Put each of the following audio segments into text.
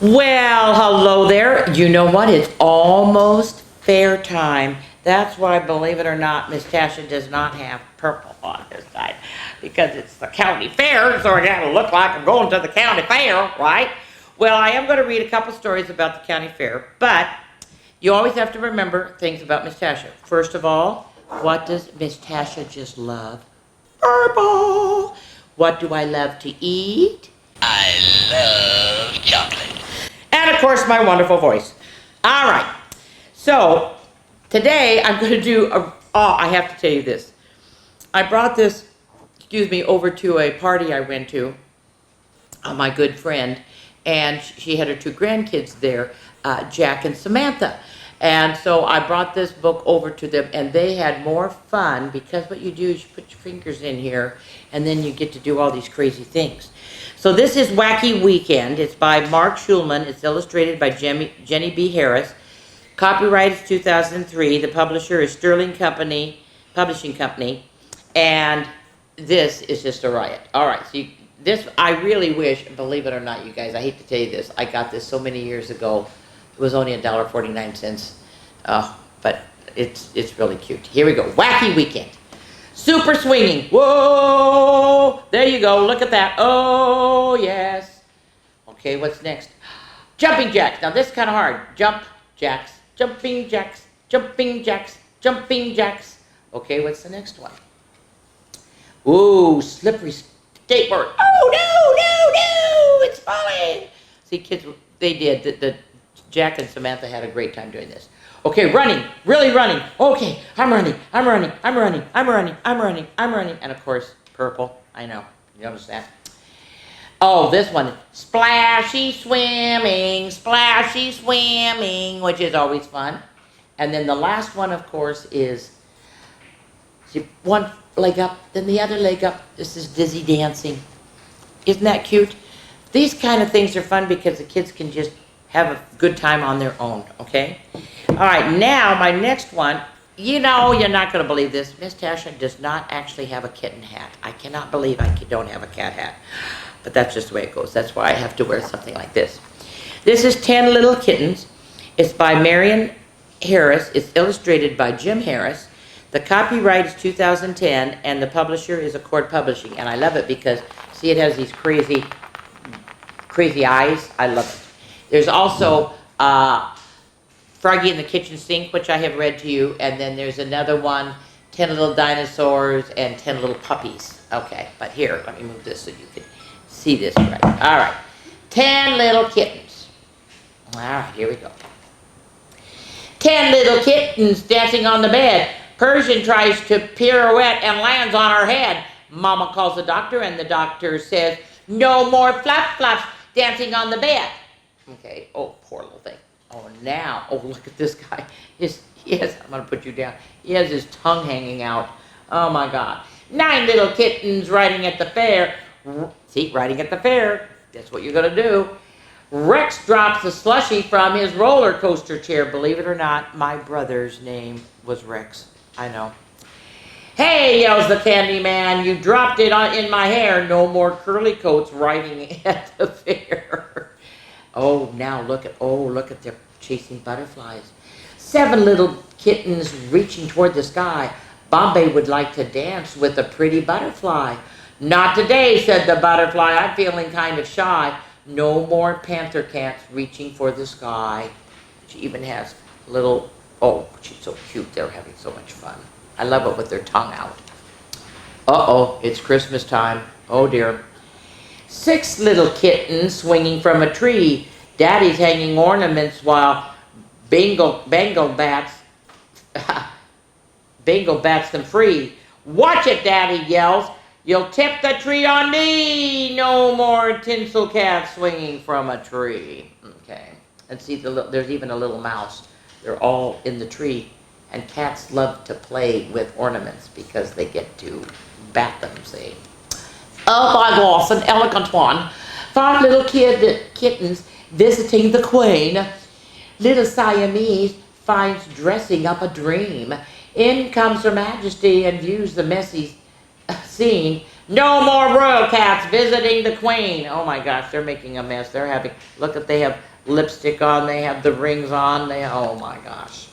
Well, hello there. You know what? It's almost fair time. That's why, believe it or not, Miss Tasha does not have purple on this side. Because it's the county fair, so it gotta look like I'm going to the county fair, right? Well, I am going to read a couple stories about the county fair, but you always have to remember things about Miss Tasha. First of all, what does Miss Tasha just love? Purple. What do I love to eat? I love chocolate. And of course, my wonderful voice. All right. So today I'm going to do I have to tell you this. I brought this, over to a party I went to. My good friend, and she had her two grandkids there, Jack and Samantha. And so I brought this book over to them, and they had more fun because what you do is you put your fingers in here, and then you get to do all these crazy things. So this is Wacky Weekend. It's by Mark Schulman. It's illustrated by Jenny B. Harris. Copyright is 2003. The publisher is Sterling Publishing Company. And this is just a riot. All right, so this, I really wish, believe it or not, you guys, I hate to tell you this, I got this so many years ago. It was only $1.49. But it's really cute. Here we go. Wacky Weekend. Super swinging. Whoa! There you go. Look at that. Oh, yes. Okay, what's next? Jumping jacks. Now, this is kind of hard. Jump jacks. Jumping jacks. Jumping jacks. Jumping jacks. Okay, what's the next one? Ooh, slippery skateboard. Oh, no, it's falling. See, kids, they did. The Jack and Samantha had a great time doing this. Okay, running, really running. Okay, I'm running. And of course, purple, I know, you notice that? Oh, this one, splashy swimming, which is always fun. And then the last one, of course, is one leg up, then the other leg up. This is dizzy dancing. Isn't that cute? These kind of things are fun because the kids can just have a good time on their own, okay? All right, now my next one, you're not going to believe this. Miss Tasha does not actually have a kitten hat. I cannot believe I don't have a cat hat. But that's just the way it goes. That's why I have to wear something like this. This is 10 Little Kittens. It's by Marion Harris. It's illustrated by Jim Harris. The copyright is 2010, and the publisher is Accord Publishing. And I love it because, see, it has these crazy eyes. I love it. There's also Froggy in the Kitchen Sink, which I have read to you, and then there's another one, 10 Little Dinosaurs and 10 Little Puppies. Okay, but here, let me move this so you can see this right. All right, 10 Little Kittens. All right, here we go. 10 little kittens dancing on the bed. Persian tries to pirouette and lands on her head. Mama calls the doctor, and the doctor says, no more flap flaps dancing on the bed. Okay, oh, poor little thing. Oh, now, oh, look at this guy. I'm going to put you down. He has his tongue hanging out. Oh, my God. 9 little kittens riding at the fair. See, riding at the fair. That's what you're going to do. Rex drops a slushie from his roller coaster chair. Believe it or not, my brother's name was Rex. I know. Hey, yells the candy man, you dropped it in my hair. No more curly coats riding at the fair. Oh, now look at they're chasing butterflies. 7 little kittens reaching toward the sky. Bombay would like to dance with a pretty butterfly. Not today, said the butterfly. I'm feeling kind of shy. No more panther cats reaching for the sky. She even has little, oh, she's so cute. They're having so much fun. I love it with their tongue out. Uh-oh, it's Christmas time. Oh, dear. 6 little kittens swinging from a tree. Daddy's hanging ornaments while Bingo bats them free. Watch it, Daddy yells. You'll tip the tree on me. No more tinsel cats swinging from a tree. Okay. And see, there's even a little mouse. They're all in the tree. And cats love to play with ornaments because they get to bat them, see. Oh my gosh, an elegant one. 5 little kittens visiting the queen. Little Siamese finds dressing up a dream. In comes Her Majesty and views the messy scene. No more royal cats visiting the queen. Oh my gosh, they're making a mess. They have lipstick on, they have the rings on, oh my gosh.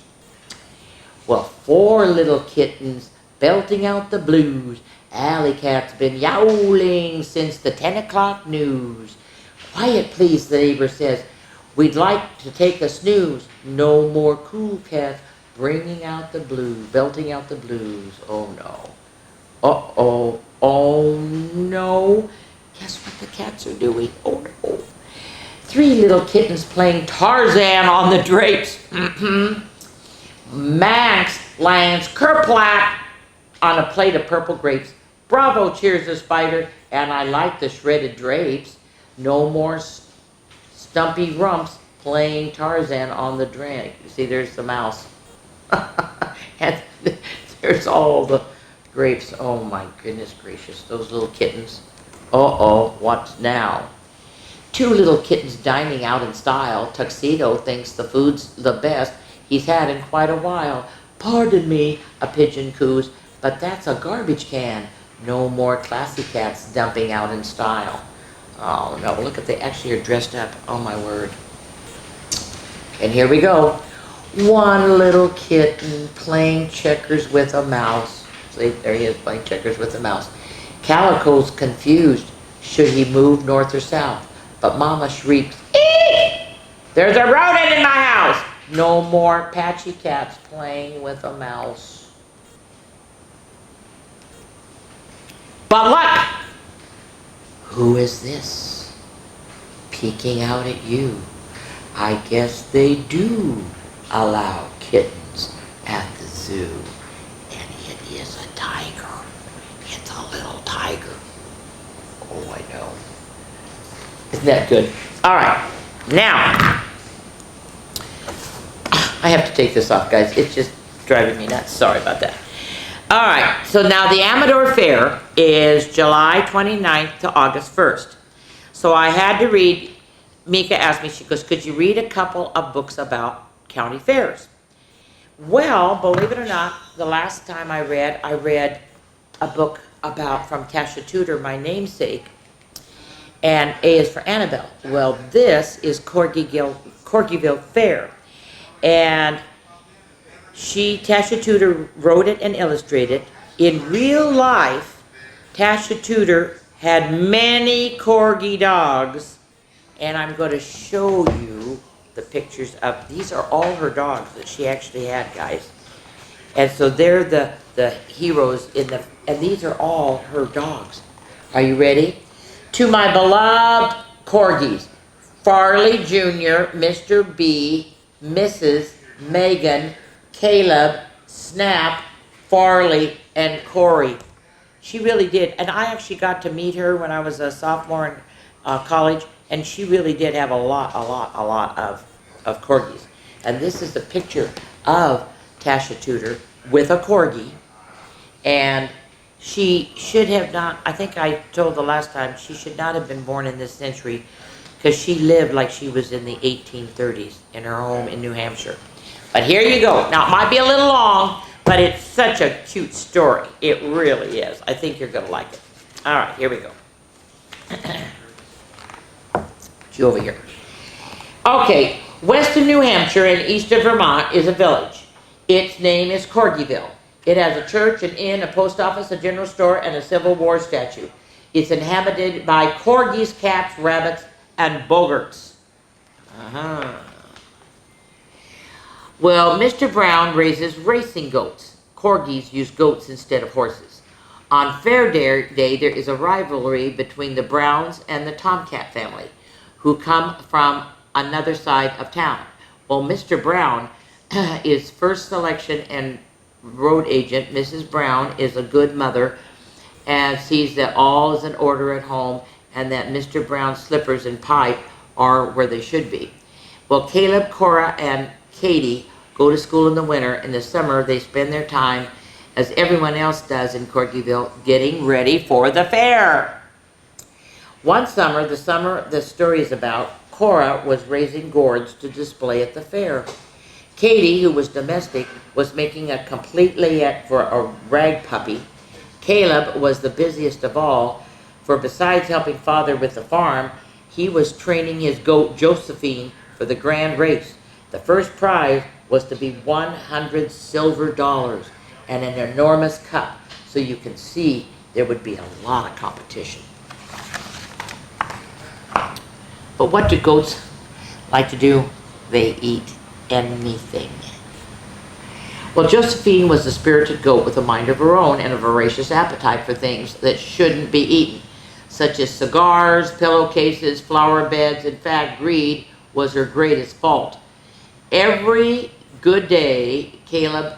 Well, 4 little kittens belting out the blues. Alley Cat's been yowling since the 10 o'clock news. Quiet, please, the neighbor says. We'd like to take a snooze. No more cool cats bringing out the blues, belting out the blues. Oh no. Uh-oh. Oh no. Guess what the cats are doing? Oh no. 3 little kittens playing Tarzan on the drapes. Max lands kerplap on a plate of purple grapes. Bravo, cheers the spider, and I like the shredded drapes. No more stumpy rumps playing Tarzan on the drink. You see, there's the mouse. And there's all the grapes. Oh my goodness gracious, those little kittens. Uh-oh, what now? 2 little kittens dining out in style. Tuxedo thinks the food's the best he's had in quite a while. Pardon me, a pigeon coos, but that's a garbage can. No more classy cats dumping out in style. Oh no, look at, they actually are dressed up. Oh my word. And here we go. 1 little kitten playing checkers with a mouse. See, there he is playing checkers with a mouse. Calico's confused. Should he move north or south? But Mama shrieks, "Eek! There's a rodent in my house!" No more patchy cats playing with a mouse. But look! Who is this? Peeking out at you. I guess they do allow kittens at the zoo. And it is a tiger. It's a little tiger. Oh, I know. Isn't that good? All right. Now, I have to take this off, guys. It's just driving me nuts. Sorry about that. All right. So now the Amador Fair is July 29th to August 1st. So I had to read, Mika asked me, she goes, could you read a couple of books about county fairs? Well, believe it or not, the last time I read a book about, from Tasha Tudor, my namesake, and A is for Annabelle. Well, this is Corkyville Fair. And Tasha Tudor wrote it and illustrated. In real life, Tasha Tudor had many corgi dogs, and I'm going to show you the pictures of, these are all her dogs that she actually had, guys. And so they're the heroes in the, and these are all her dogs. Are you ready? To my beloved corgis, Farley Jr., Mr. B, Mrs., Megan, Caleb, Snap, Farley, and Corey. She really did. And I actually got to meet her when I was a sophomore in college, and she really did have a lot of corgis. And this is a picture of Tasha Tudor with a corgi. And she should have not, I think I told the last time, she should not have been born in this century, because she lived like she was in the 1830s in her home in New Hampshire. But here you go. Now, it might be a little long, but it's such a cute story. It really is. I think you're going to like it. All right, here we go. You over here. Okay, west of New Hampshire and east of Vermont is a village. Its name is Corkyville. It has a church, an inn, a post office, a general store, and a Civil War statue. It's inhabited by corgis, cats, rabbits, and bogarts. Well, Mr. Brown raises racing goats. Corgis use goats instead of horses. On Fair Day, there is a rivalry between the Browns and the Tomcat family, who come from another side of town. Well, Mr. Brown is first selection and road agent. Mrs. Brown is a good mother and sees that all is in order at home and that Mr. Brown's slippers and pipe are where they should be. Well, Caleb, Cora, and Katie go to school in the winter. In the summer, they spend their time, as everyone else does in Corkyville, getting ready for the fair. One summer, the story is about, Cora was raising gourds to display at the fair. Katie, who was domestic, was making a complete layette for a rag puppy. Caleb was the busiest of all, for besides helping father with the farm, he was training his goat Josephine for the grand race. The first prize was to be 100 silver dollars and an enormous cup, so you can see there would be a lot of competition. But what do goats like to do? They eat anything. Well, Josephine was a spirited goat with a mind of her own and a voracious appetite for things that shouldn't be eaten, such as cigars, pillowcases, flower beds. In fact, greed was her greatest fault. Every good day, Caleb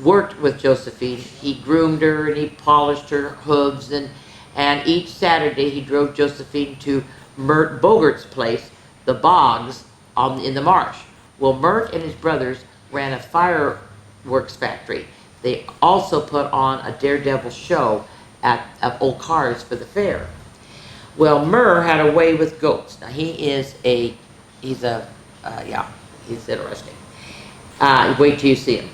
worked with Josephine. He groomed her and he polished her hooves, and each Saturday he drove Josephine to Mert Bogart's place, the bogs in the marsh. Well, Mert and his brothers ran a fireworks factory. They also put on a daredevil show of old cars for the fair. Well, Murr had a way with goats. Now he's interesting. Wait till you see him.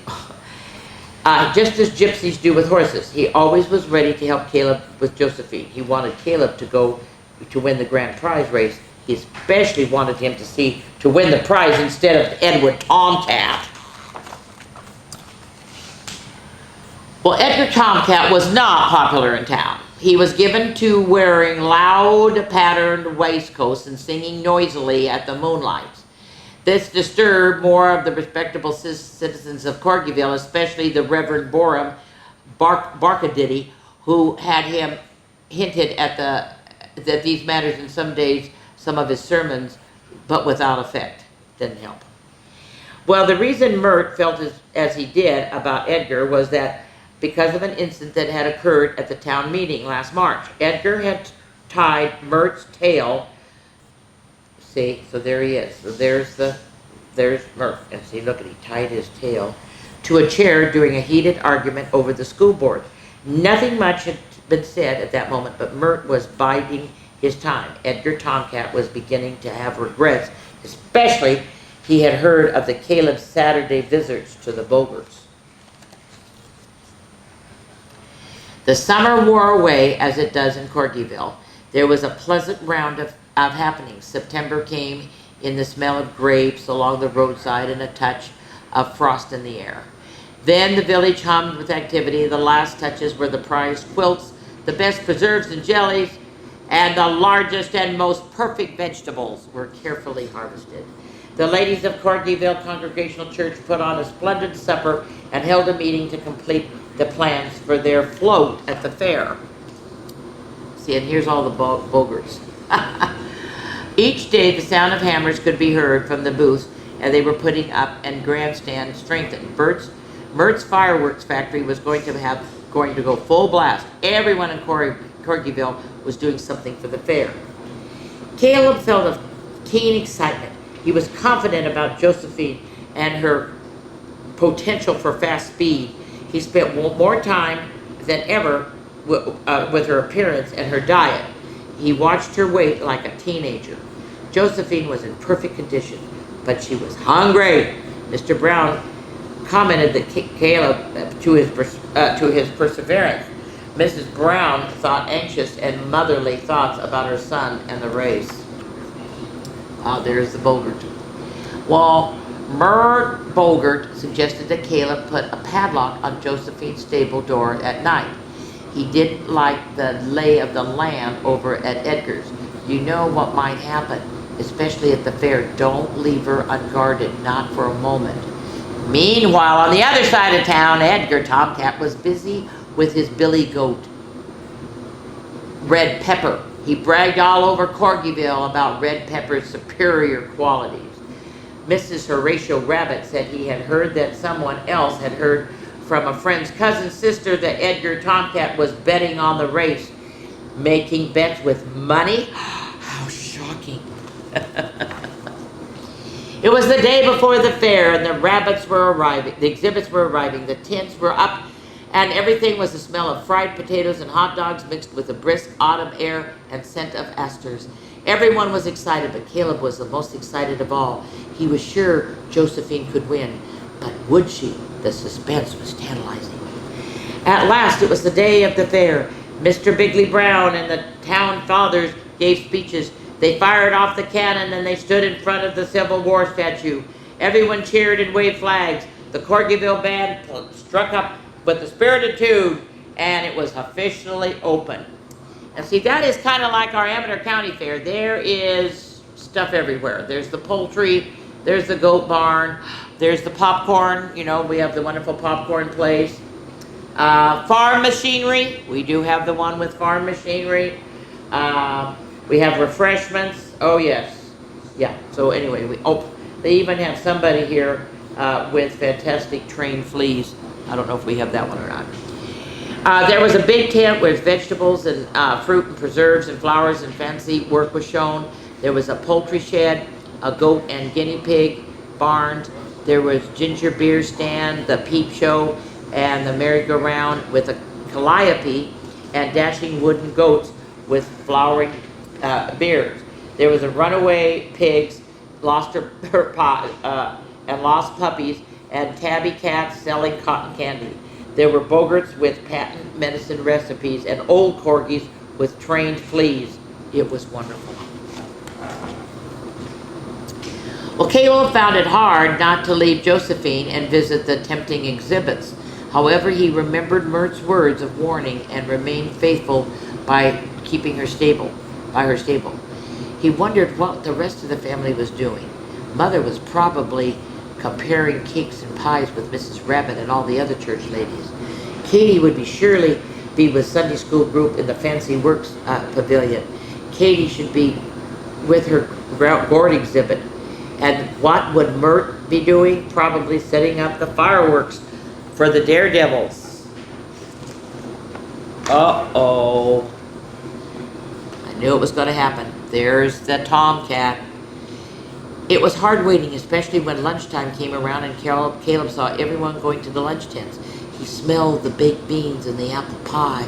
Just as gypsies do with horses, he always was ready to help Caleb with Josephine. He wanted Caleb to win the grand prize race. He especially wanted him to win the prize instead of Edward Tomcat. Well, Edgar Tomcat was not popular in town. He was given to wearing loud patterned waistcoats and singing noisily at the moonlights. This disturbed more of the respectable citizens of Corkyville, especially the Reverend Borum Barkadiddy, who had him hinted at that these matters in some of his sermons, but without effect. Didn't help. Well, the reason Mert felt as he did about Edgar was that because of an incident that had occurred at the town meeting last March. Edgar had tied Mert's tail. See, so there he is. So there's Mert. And see, look at, he tied his tail to a chair during a heated argument over the school board. Nothing much had been said at that moment, but Mert was biding his time. Edgar Tomcat was beginning to have regrets, especially he had heard of the Caleb Saturday visits to the Bogarts. The summer wore away as it does in Corkyville. There was a pleasant round of happenings. September came in the smell of grapes along the roadside and a touch of frost in the air. Then the village hummed with activity. The last touches were the prized quilts, the best preserves and jellies, and the largest and most perfect vegetables were carefully harvested. The ladies of Corkyville Congregational Church put on a splendid supper and held a meeting to complete the plans for their float at the fair. See, and here's all the Bogarts. Each day the sound of hammers could be heard from the booths, and they were putting up and grandstand strengthened. Mert's fireworks factory was going to go full blast. Everyone in Corkyville was doing something for the fair. Caleb felt a keen excitement. He was confident about Josephine and her potential for fast speed. He spent more time than ever with her appearance and her diet. He watched her weight like a teenager. Josephine was in perfect condition, but she was hungry. Mr. Brown commented that Caleb to his perseverance. Mrs. Brown thought anxious and motherly thoughts about her son and the race. There's the Bogart. Well, Mert Bogart suggested that Caleb put a padlock on Josephine's stable door at night. He didn't like the lay of the land over at Edgar's. You know what might happen, especially at the fair. Don't leave her unguarded, not for a moment. Meanwhile, on the other side of town, Edgar Tomcat was busy with his billy goat, Red Pepper. He bragged all over Corkyville about Red Pepper's superior qualities. Mrs. Horatio Rabbit said he had heard that someone else had heard from a friend's cousin's sister that Edgar Tomcat was betting on the race, making bets with money. How shocking. It was the day before the fair, and the rabbits were arriving, the exhibits were arriving, the tents were up, and everything was the smell of fried potatoes and hot dogs mixed with the brisk autumn air and scent of asters. Everyone was excited, but Caleb was the most excited of all. He was sure Josephine could win, but would she? The suspense was tantalizing. At last, it was the day of the fair. Mr. Bigley Brown and the town fathers gave speeches. They fired off the cannon and they stood in front of the Civil War statue. Everyone cheered and waved flags. The Corkyville band struck up with a spirited tune, and it was officially open. And see, that is kind of like our Amador County Fair. There is stuff everywhere. There's the poultry, there's the goat barn, there's the popcorn. You know, we have the wonderful popcorn place. Farm machinery. We do have the one with farm machinery. We have refreshments. Oh, yes. Yeah. So anyway, they even have somebody here with fantastic trained fleas. I don't know if we have that one or not. There was a big tent with vegetables and fruit and preserves and flowers and fancy work was shown. There was a poultry shed, a goat and guinea pig barn. There was ginger beer stand, the peep show, and the merry-go-round with a calliope and dashing wooden goats with flowering beards. There was a runaway pigs, lost and lost puppies, and tabby cats selling cotton candy. There were bogarts with patent medicine recipes and old corgis with trained fleas. It was wonderful. Well, Caleb found it hard not to leave Josephine and visit the tempting exhibits. However, he remembered Mert's words of warning and remained faithful by keeping her stable. He wondered what the rest of the family was doing. Mother was probably comparing cakes and pies with Mrs. Rabbit and all the other church ladies. Katie would surely be with Sunday school group in the Fancy Works pavilion. Katie should be with her gourd exhibit. And what would Mert be doing? Probably setting up the fireworks for the daredevils. Uh-oh. I knew it was going to happen. There's the tomcat. It was hard waiting, especially when lunchtime came around and Caleb saw everyone going to the lunch tents. He smelled the baked beans and the apple pie.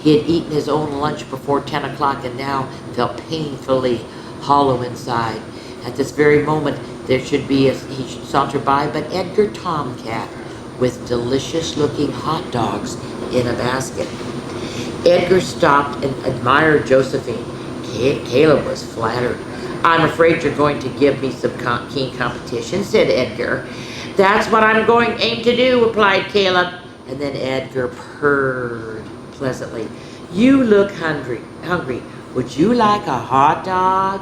He had eaten his own lunch before 10 o'clock and now felt painfully hollow inside. At this very moment, he should saunter by, but Edgar Tomcat with delicious-looking hot dogs in a basket. Edgar stopped and admired Josephine. Caleb was flattered. "I'm afraid you're going to give me some keen competition," said Edgar. "That's what I'm aim to do," replied Caleb. And then Edgar purred pleasantly. "You look hungry. Would you like a hot dog?"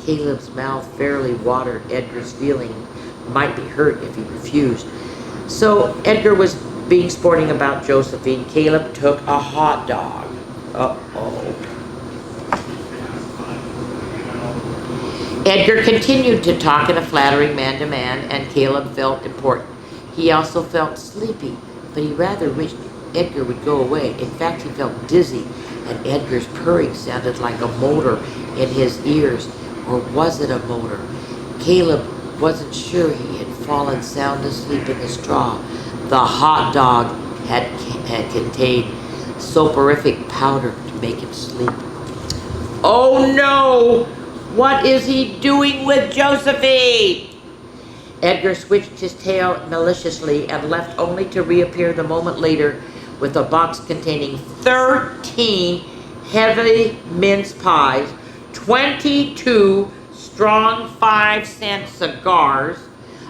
Caleb's mouth fairly watered. Edgar's feeling might be hurt if he refused. So Edgar was being sporting about Josephine. Caleb took a hot dog. Uh-oh. Edgar continued to talk in a flattering man-to-man, and Caleb felt important. He also felt sleepy, but he rather wished Edgar would go away. In fact, he felt dizzy, and Edgar's purring sounded like a motor in his ears. Or was it a motor? Caleb wasn't sure he had fallen sound asleep in the straw. The hot dog had contained soporific powder to make him sleep. Oh no! What is he doing with Josephine? Edgar switched his tail maliciously and left only to reappear the moment later with a box containing 13 heavy mince pies, 22 strong 5-cent cigars,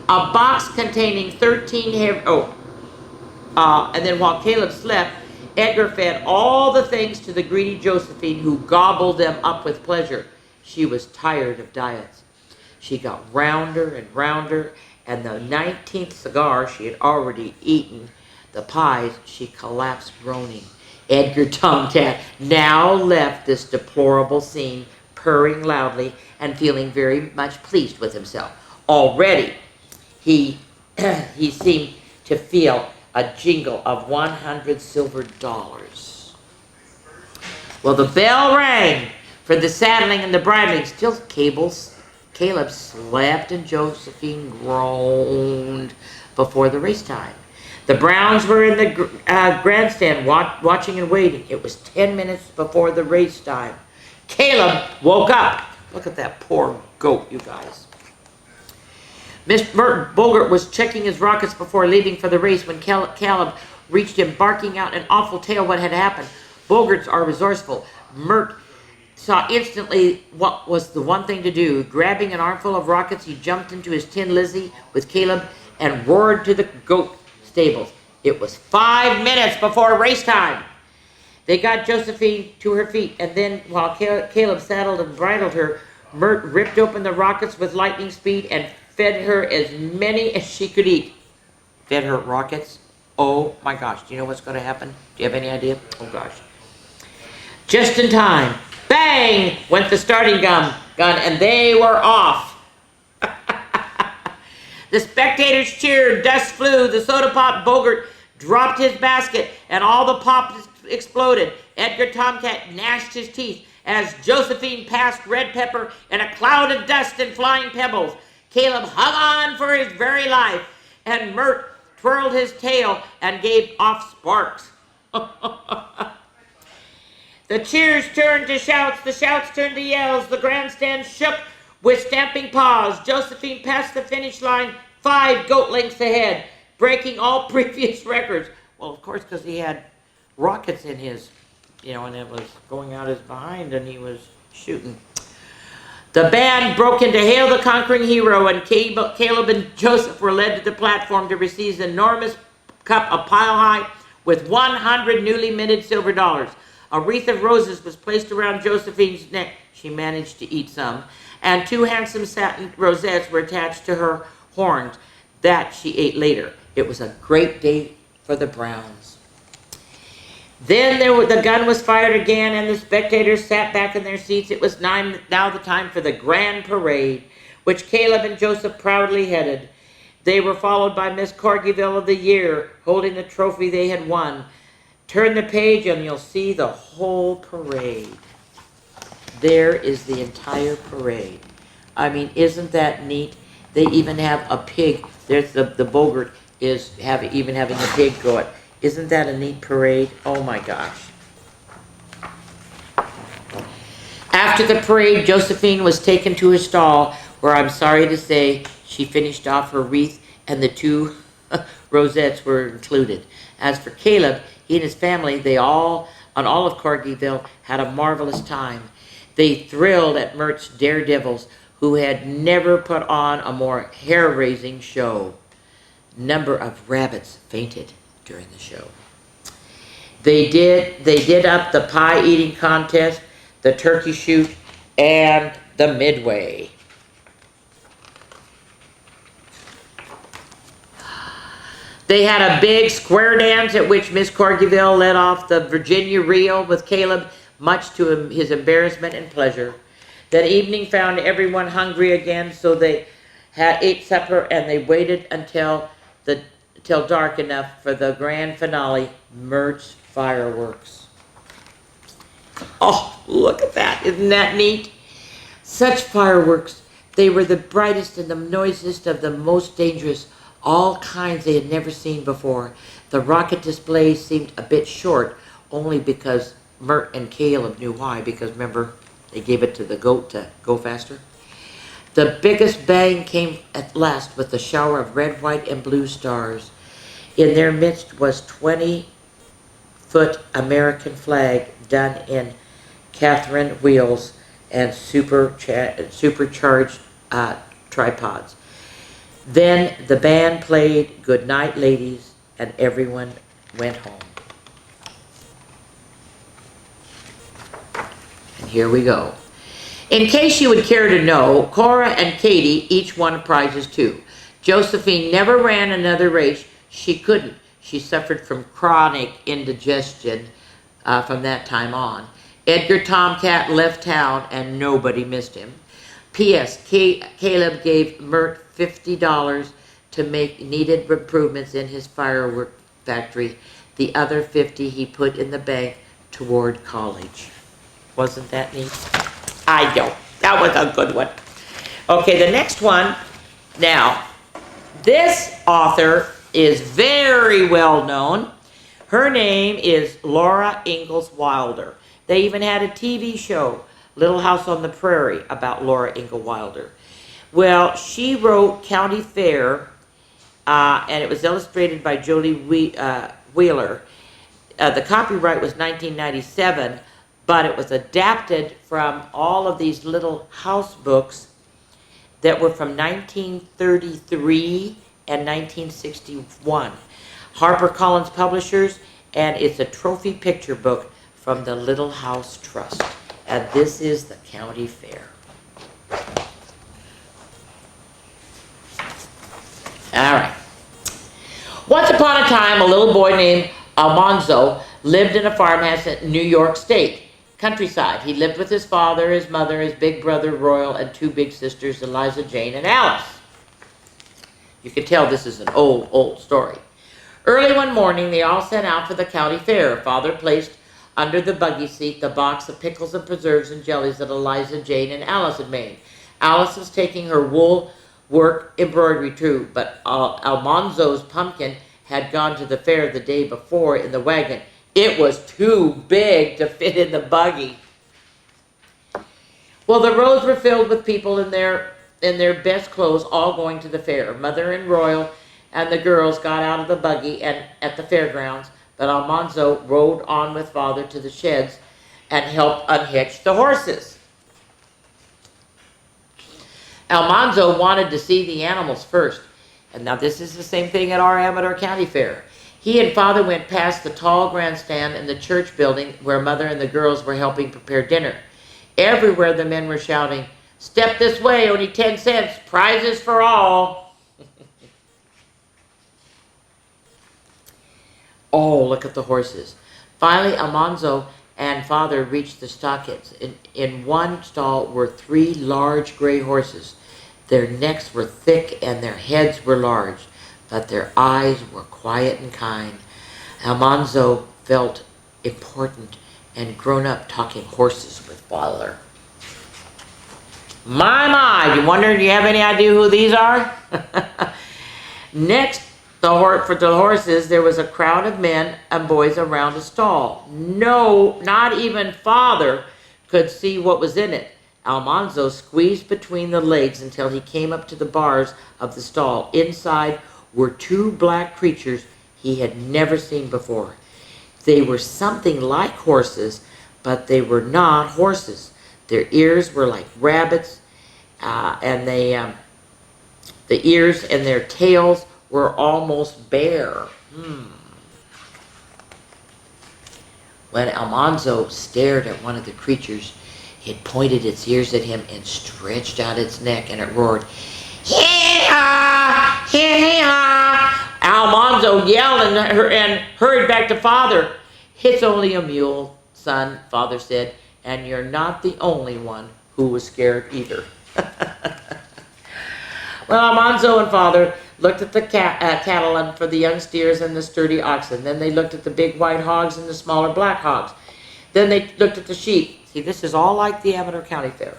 a box containing 13 and then while Caleb slept, Edgar fed all the things to the greedy Josephine, who gobbled them up with pleasure. She was tired of diets. She got rounder and rounder, and the 19th cigar she had already eaten, the pies, she collapsed groaning. Edgar Tomcat now left this deplorable scene, purring loudly and feeling very much pleased with himself. Already, he seemed to feel a jingle of 100 silver dollars. Well, the bell rang for the saddling and the bridling. Still Caleb slept and Josephine groaned before the race time. The Browns were in the grandstand watching and waiting. It was 10 minutes before the race time. Caleb woke up. Look at that poor goat, you guys. Miss Bogart was checking his rockets before leaving for the race when Caleb reached him, barking out an awful tale what had happened. Bogarts are resourceful. Mert saw instantly what was the one thing to do. Grabbing an armful of rockets, he jumped into his Tin Lizzie with Caleb and roared to the goat stables. It was 5 minutes before race time. They got Josephine to her feet, and then while Caleb saddled and bridled her, Mert ripped open the rockets with lightning speed and fed her as many as she could eat. Fed her rockets? Oh my gosh, do you know what's going to happen? Do you have any idea? Oh gosh. Just in time, bang, went the starting gun, and they were off. The spectators cheered, dust flew, the soda pop Bogart dropped his basket, and all the pops exploded. Edgar Tomcat gnashed his teeth as Josephine passed Red Pepper in a cloud of dust and flying pebbles. Caleb hung on for his very life, and Mert twirled his tail and gave off sparks. The cheers turned to shouts, the shouts turned to yells, the grandstand shook with stamping paws. Josephine passed the finish line 5 goat lengths ahead, breaking all previous records. Well, of course, because he had rockets in his, and it was going out his behind, and he was shooting. The band broke into Hail the Conquering Hero, and Caleb and Joseph were led to the platform to receive an enormous cup a pile high with 100 newly minted silver dollars. A wreath of roses was placed around Josephine's neck. She managed to eat some. And 2 handsome satin rosettes were attached to her horns. That she ate later. It was a great day for the Browns. Then the gun was fired again, and the spectators sat back in their seats. It was now the time for the grand parade, which Caleb and Joseph proudly headed. They were followed by Miss Corgyville of the Year, holding the trophy they had won. Turn the page and you'll see the whole parade. There is the entire parade. I mean, isn't that neat? They even have a pig. There's the Bogart is even having a pig go it. Isn't that a neat parade? Oh my gosh. After the parade, Josephine was taken to her stall, where I'm sorry to say she finished off her wreath and the 2 rosettes were included. As for Caleb, he and his family, they all, on all of Corgyville, had a marvelous time. They thrilled at Mert's daredevils, who had never put on a more hair-raising show. Number of rabbits fainted during the show. They did up the pie-eating contest, the turkey shoot, and the midway. They had a big square dance at which Miss Corgyville led off the Virginia reel with Caleb, much to his embarrassment and pleasure. That evening found everyone hungry again, so they ate supper and they waited until dark enough for the grand finale, Mert's fireworks. Oh, look at that. Isn't that neat? Such fireworks. They were the brightest and the noisiest of the most dangerous, all kinds they had never seen before. The rocket display seemed a bit short, only because Mert and Caleb knew why, because remember, they gave it to the goat to go faster. The biggest bang came at last with a shower of red, white, and blue stars. In their midst was 20-foot American flag done in Catherine wheels and supercharged tripods. Then the band played Good Night Ladies, and everyone went home. And here we go. In case you would care to know, Cora and Katie each won prizes too. Josephine never ran another race. She couldn't. She suffered from chronic indigestion from that time on. Edgar Tomcat left town and nobody missed him. P.S. Caleb gave Mert $50 to make needed improvements in his firework factory. The other $50 he put in the bank toward college. Wasn't that neat? I know. That was a good one. Okay, the next one. Now, this author is very well known. Her name is Laura Ingalls Wilder. They even had a TV show, Little House on the Prairie, about Laura Ingalls Wilder. Well, she wrote County Fair, and it was illustrated by Jolie Wheeler. The copyright was 1997, but it was adapted from all of these little house books that were from 1933 and 1961. HarperCollins Publishers, and it's a trophy picture book from the Little House Trust. And this is the county fair. All right. Once upon a time, a little boy named Almanzo lived in a farmhouse in New York State, countryside. He lived with his father, his mother, his big brother Royal, and two big sisters, Eliza Jane and Alice. You can tell this is an old story. Early one morning, they all set out for the county fair. Father placed under the buggy seat the box of pickles and preserves and jellies that Eliza Jane and Alice had made. Alice was taking her wool work embroidery too, but Almanzo's pumpkin had gone to the fair the day before in the wagon. It was too big to fit in the buggy. Well, the roads were filled with people in their best clothes, all going to the fair. Mother and Royal and the girls got out of the buggy and at the fairgrounds, but Almanzo rode on with Father to the sheds and helped unhitch the horses. Almanzo wanted to see the animals first. And now this is the same thing at our Amador County Fair. He and Father went past the tall grandstand in the church building where Mother and the girls were helping prepare dinner. Everywhere the men were shouting, "Step this way, only 10 cents, prizes for all." Oh, look at the horses. Finally, Almanzo and Father reached the stockades. In one stall were 3 large gray horses. Their necks were thick and their heads were large, but their eyes were quiet and kind. Almanzo felt important and grown up talking horses with Father. My, you wonder, do you have any idea who these are? Next, for the horses, there was a crowd of men and boys around a stall. No, not even Father could see what was in it. Almanzo squeezed between the legs until he came up to the bars of the stall. Inside were 2 black creatures he had never seen before. They were something like horses, but they were not horses. Their ears were like rabbits, and the ears and their tails were almost bare. When Almanzo stared at one of the creatures, it pointed its ears at him and stretched out its neck, and it roared, "Hee-haw! Hee-haw!" Almanzo yelled and hurried back to Father. "It's only a mule, son," Father said, "and you're not the only one who was scared either." Well, Almanzo and Father looked at the cattle and for the young steers and the sturdy oxen. Then they looked at the big white hogs and the smaller black hogs. Then they looked at the sheep. See, this is all like the Amador County Fair.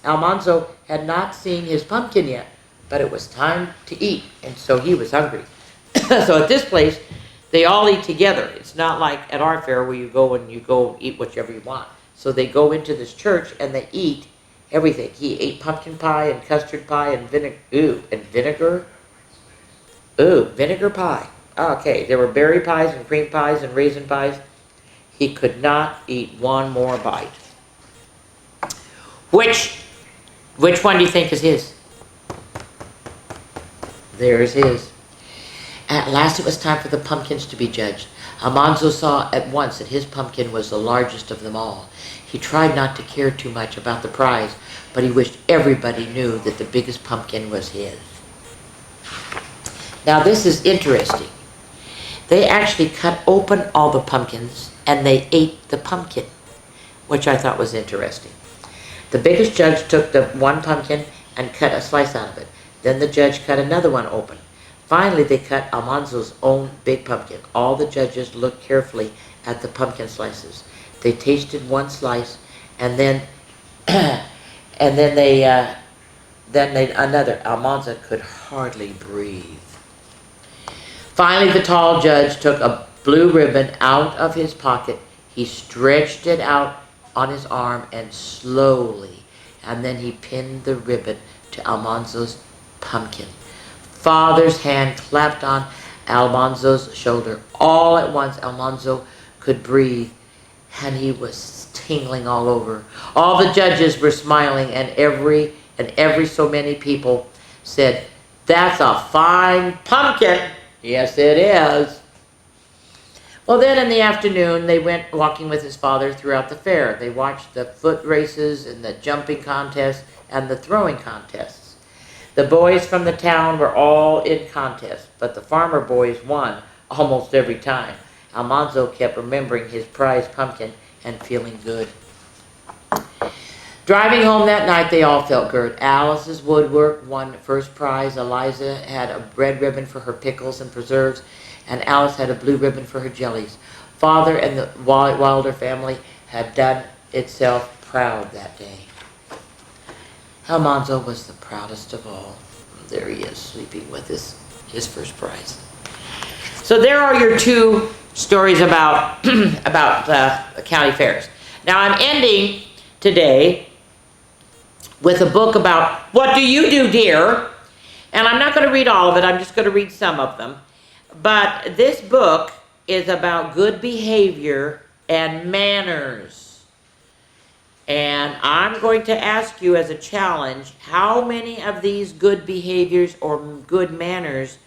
Almanzo had not seen his pumpkin yet, but it was time to eat, and so he was hungry. So at this place, they all eat together. It's not like at our fair where you go eat whichever you want. So they go into this church and they eat everything. He ate pumpkin pie and custard pie and vinegar. Vinegar pie. Okay, there were berry pies and cream pies and raisin pies. He could not eat one more bite. Which one do you think is his? There's his. At last it was time for the pumpkins to be judged. Almanzo saw at once that his pumpkin was the largest of them all. He tried not to care too much about the prize, but he wished everybody knew that the biggest pumpkin was his. Now this is interesting. They actually cut open all the pumpkins and they ate the pumpkin, which I thought was interesting. The biggest judge took the one pumpkin and cut a slice out of it. Then the judge cut another one open. Finally, they cut Almanzo's own big pumpkin. All the judges looked carefully at the pumpkin slices. They tasted one slice, and then another. Almanzo could hardly breathe. Finally, the tall judge took a blue ribbon out of his pocket. He stretched it out on his arm and slowly, and then he pinned the ribbon to Almanzo's pumpkin. Father's hand clapped on Almanzo's shoulder. All at once, Almanzo could breathe, and he was tingling all over. All the judges were smiling, and every so many people said, "That's a fine pumpkin." Yes, it is. Well, then in the afternoon, they went walking with his father throughout the fair. They watched the foot races and the jumping contests and the throwing contests. The boys from the town were all in contests, but the farmer boys won almost every time. Almanzo kept remembering his prize pumpkin and feeling good. Driving home that night, they all felt good. Alice's woodwork won first prize. Eliza had a red ribbon for her pickles and preserves, and Alice had a blue ribbon for her jellies. Father and the Wilder family had done itself proud that day. Almanzo was the proudest of all. There he is, sleeping with his first prize. So there are your two stories about the county fairs. Now I'm ending today with a book about what do you do, dear? And I'm not going to read all of it. I'm just going to read some of them. But this book is about good behavior and manners. And I'm going to ask you as a challenge, how many of these good behaviors or good manners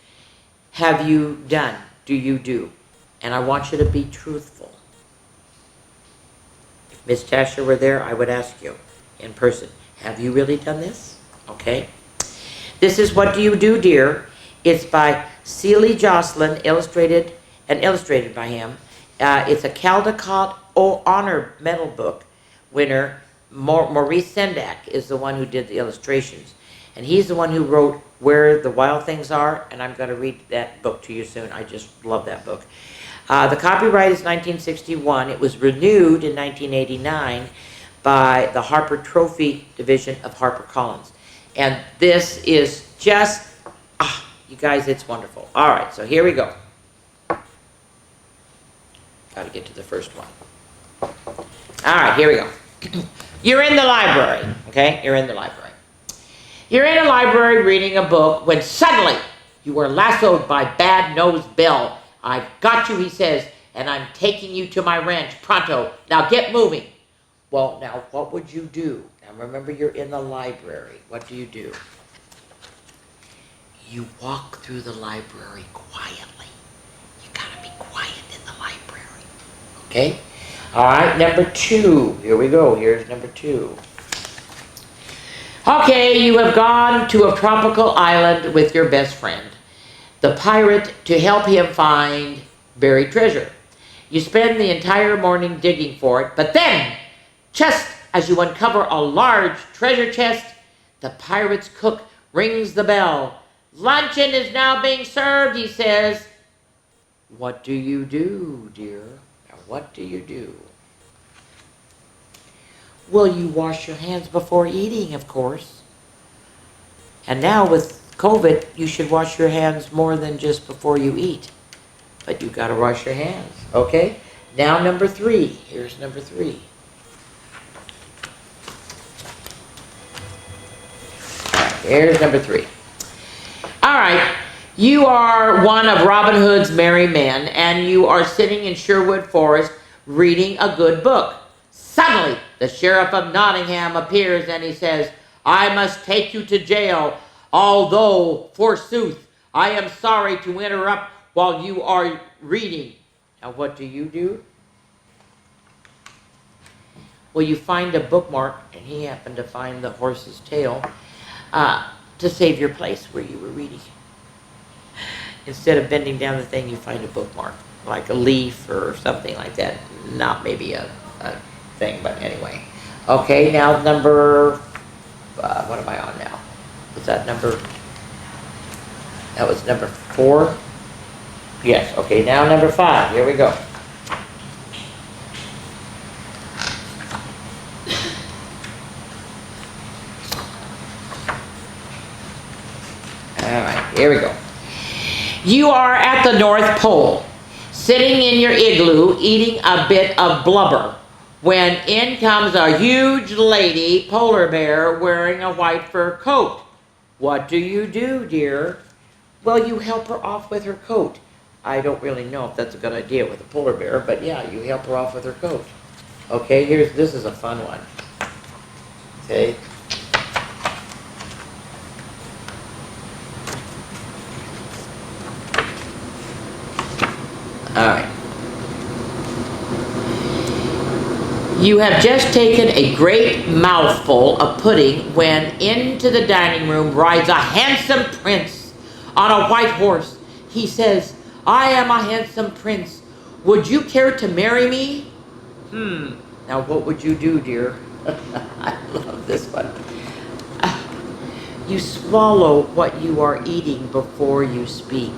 have you done? Do you do? And I want you to be truthful. If Miss Tasha were there, I would ask you in person, have you really done this? Okay. This is What Do You Do, Dear? It's by Seeley Jocelyn, illustrated by him. It's a Caldecott Honor Medal book winner. Maurice Sendak is the one who did the illustrations. And he's the one who wrote Where the Wild Things Are, and I'm going to read that book to you soon. I just love that book. The copyright is 1961. It was renewed in 1989 by the Harper Trophy division of HarperCollins. And this is just, you guys, it's wonderful. All right, so here we go. Got to get to the first one. All right, here we go. You're in the library, okay? You're in the library. You're in a library reading a book when suddenly you were lassoed by Bad-Nosed Bill. "I've got you," he says, "and I'm taking you to my ranch pronto. Now get moving." Well, now what would you do? Now remember, you're in the library. What do? You walk through the library quietly. You gotta be quiet in the library. Okay? All right, number 2. Here we go. Here's number 2. Okay, you have gone to a tropical island with your best friend, the pirate, to help him find buried treasure. You spend the entire morning digging for it, but then, just as you uncover a large treasure chest, the pirate's cook rings the bell. "Luncheon is now being served," he says. What do you do, dear? Now, what do you do? Well, you wash your hands before eating, of course. And now with COVID, you should wash your hands more than just before you eat. But you gotta wash your hands, okay? Now number 3. Here's number 3. Here's number 3. All right, you are one of Robin Hood's merry men, and you are sitting in Sherwood Forest reading a good book. Suddenly, the sheriff of Nottingham appears and he says, "I must take you to jail, although, forsooth, I am sorry to interrupt while you are reading." Now, what do? Well, you find a bookmark, and he happened to find the horse's tail to save your place where you were reading. Instead of bending down the thing, you find a bookmark, like a leaf or something like that. Not maybe a thing, but anyway. Okay, now number, what am I on now? Was that number, that was number 4? Yes, okay, now number 5, here we go. All right, here we go. You are at the North Pole, sitting in your igloo, eating a bit of blubber, when in comes a huge lady polar bear wearing a white fur coat. What do you do, dear? Well, you help her off with her coat. I don't really know if that's a good idea with a polar bear, but yeah, you help her off with her coat. Okay, this is a fun one. Okay. All right. You have just taken a great mouthful of pudding when into the dining room rides a handsome prince on a white horse. He says, "I am a handsome prince. Would you care to marry me?" Now what would you do, dear? I love this one. You swallow what you are eating before you speak.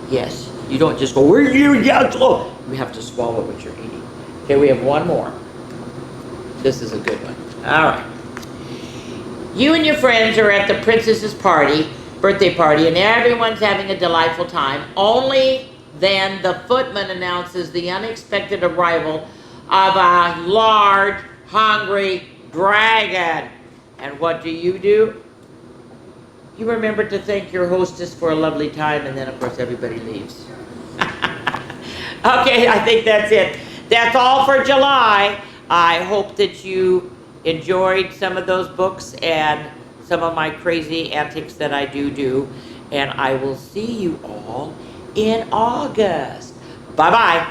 Yes, you don't just go, "Where you swallow." You have to swallow what you're eating. Okay, we have one more. This is a good one. All right. You and your friends are at the princess's birthday party, and everyone's having a delightful time. Only then the footman announces the unexpected arrival of a large, hungry dragon. And what do? You remember to thank your hostess for a lovely time, and then of course everybody leaves. Okay, I think that's it. That's all for July. I hope that you enjoyed some of those books and some of my crazy antics that I do. And I will see you all in August. Bye-bye.